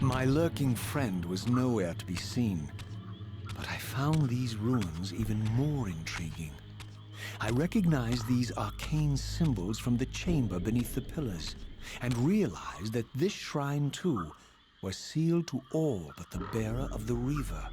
My lurking friend was nowhere to be seen, but I found these ruins even more intriguing. I recognized these arcane symbols from the chamber beneath the pillars, and realized that this shrine, too, was sealed to all but the bearer of the Reaver.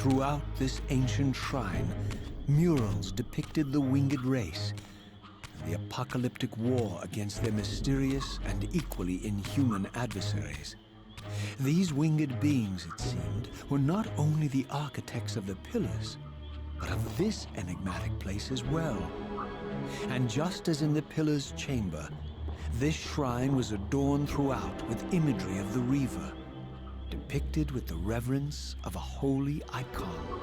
Throughout this ancient shrine, murals depicted the winged race, the apocalyptic war against their mysterious and equally inhuman adversaries. These winged beings, it seemed, were not only the architects of the pillars, but of this enigmatic place as well. And just as in the pillar's chamber, this shrine was adorned throughout with imagery of the Reaver, depicted with the reverence of a holy icon.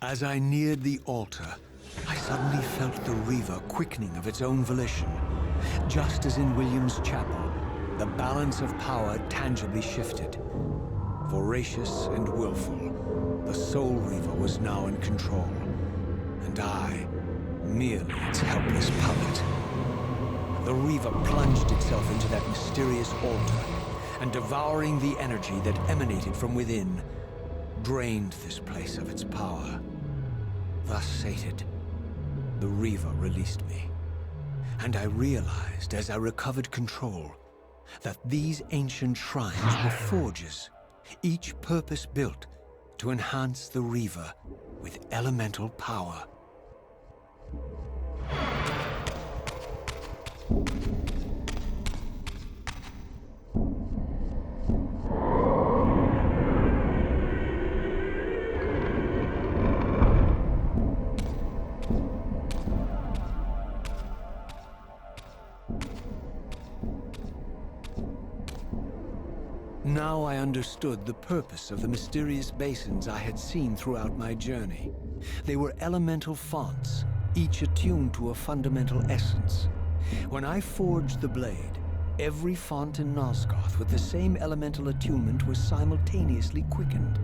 As I neared the altar, I suddenly felt the Reaver quickening of its own volition. Just as in William's chapel, the balance of power tangibly shifted. Voracious and willful, the Soul Reaver was now in control, and I, merely its helpless puppet. The Reaver plunged itself into that mysterious altar, and devouring the energy that emanated from within, drained this place of its power. Thus sated, the Reaver released me, and I realized as I recovered control that these ancient shrines were forges, each purpose-built to enhance the Reaver with elemental power. Now I understood the purpose of the mysterious basins I had seen throughout my journey. They were elemental fonts, each attuned to a fundamental essence. When I forged the blade, every font in Nosgoth with the same elemental attunement was simultaneously quickened.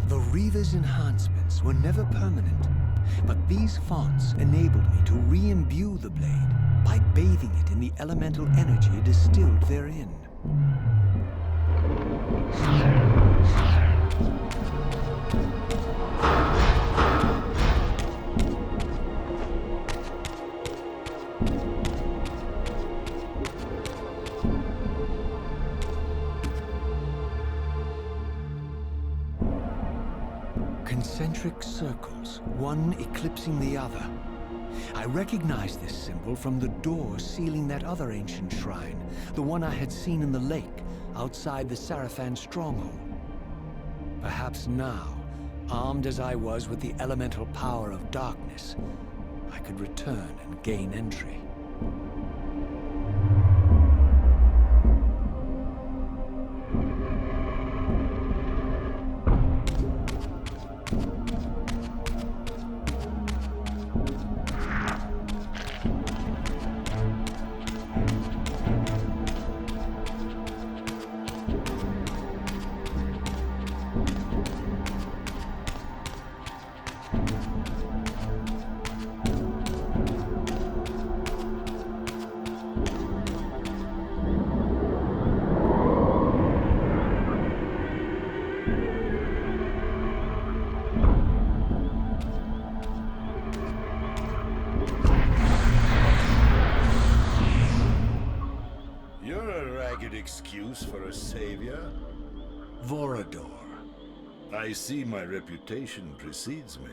The Reaver's enhancements were never permanent, but these fonts enabled me to re-imbue the blade by bathing it in the elemental energy distilled therein. Concentric circles, one eclipsing the other. I recognized this symbol from the door sealing that other ancient shrine, the one I had seen in the lake outside the Sarafan stronghold. Perhaps now, armed as I was with the elemental power of darkness, I could return and gain entry. Excuse for a savior? Vorador. I see my reputation precedes me.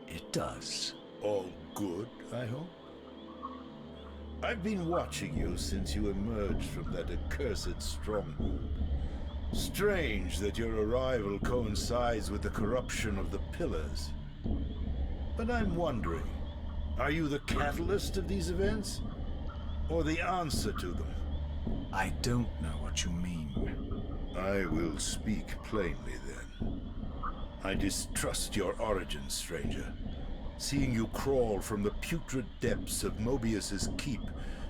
It does. All good, I hope? I've been watching you since you emerged from that accursed stronghold. Strange that your arrival coincides with the corruption of the Pillars. But I'm wondering, are you the catalyst of these events? Or the answer to them? I don't know what you mean. I will speak plainly then. I distrust your origins, stranger. Seeing you crawl from the putrid depths of Mobius's keep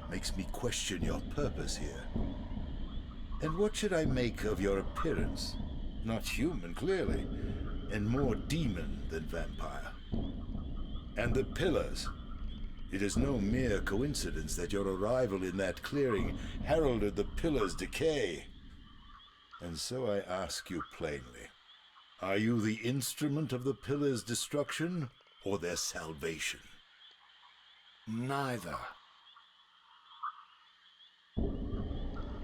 makes me question your purpose here. And what should I make of your appearance? Not human, clearly, and more demon than vampire. And the Pillars. It is no mere coincidence that your arrival in that clearing heralded the Pillars' decay. And so I ask you plainly, are you the instrument of the Pillars' destruction or their salvation? Neither.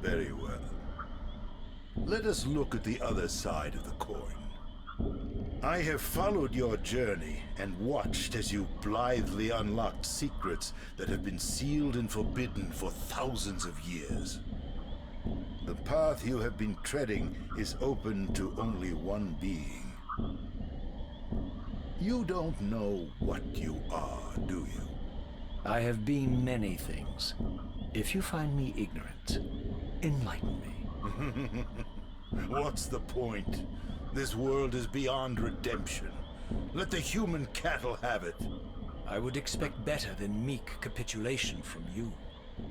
Very well. Let us look at the other side of the coin. I have followed your journey and watched as you blithely unlocked secrets that have been sealed and forbidden for thousands of years. The path you have been treading is open to only one being. You don't know what you are, do you? I have been many things. If you find me ignorant, enlighten me. What's the point? This world is beyond redemption. Let the human cattle have it. I would expect better than meek capitulation from you.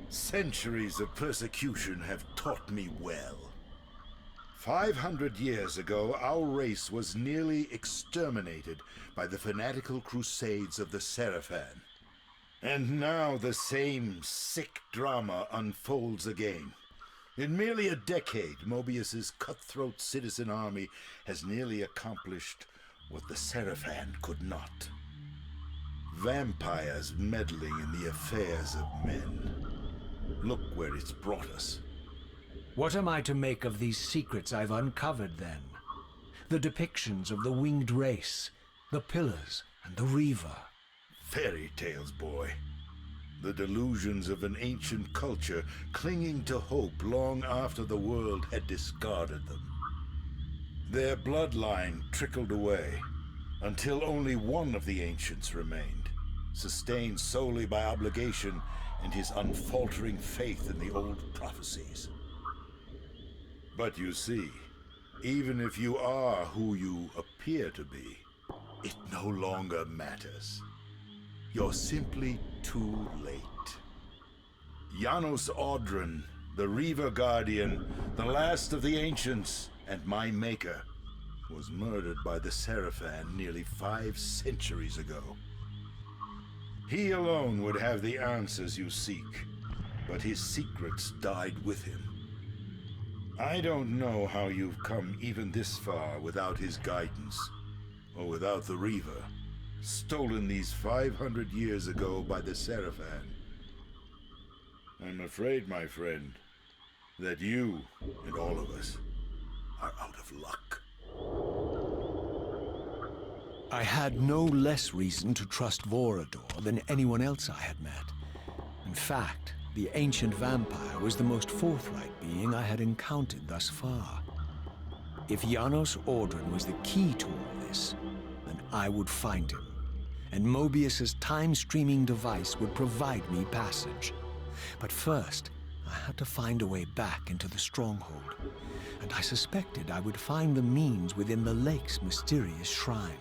Centuries of persecution have taught me well. 500 years ago, our race was nearly exterminated by the fanatical crusades of the Seraphan. And now the same sick drama unfolds again. In merely a decade, Mobius's cutthroat citizen army has nearly accomplished what the Seraphan could not. Vampires meddling in the affairs of men. Look where it's brought us. What am I to make of these secrets I've uncovered, then? The depictions of the winged race, the pillars, and the Reaver. Fairy tales, boy. The delusions of an ancient culture clinging to hope long after the world had discarded them. Their bloodline trickled away until only one of the ancients remained, sustained solely by obligation and his unfaltering faith in the old prophecies. But you see, even if you are who you appear to be, it no longer matters. You're simply too late. Janos Audron, the Reaver Guardian, the last of the ancients, and my maker, was murdered by the Seraphan nearly 5 centuries ago. He alone would have the answers you seek, but his secrets died with him. I don't know how you've come even this far without his guidance, or without the Reaver, stolen these 500 years ago by the Seraphan. I'm afraid, my friend, that you and all of us are out of luck. I had no less reason to trust Vorador than anyone else I had met. In fact, the ancient vampire was the most forthright being I had encountered thus far. If Janos Audron was the key to all this, then I would find him, and Mobius's time-streaming device would provide me passage. But first, I had to find a way back into the stronghold, and I suspected I would find the means within the lake's mysterious shrine.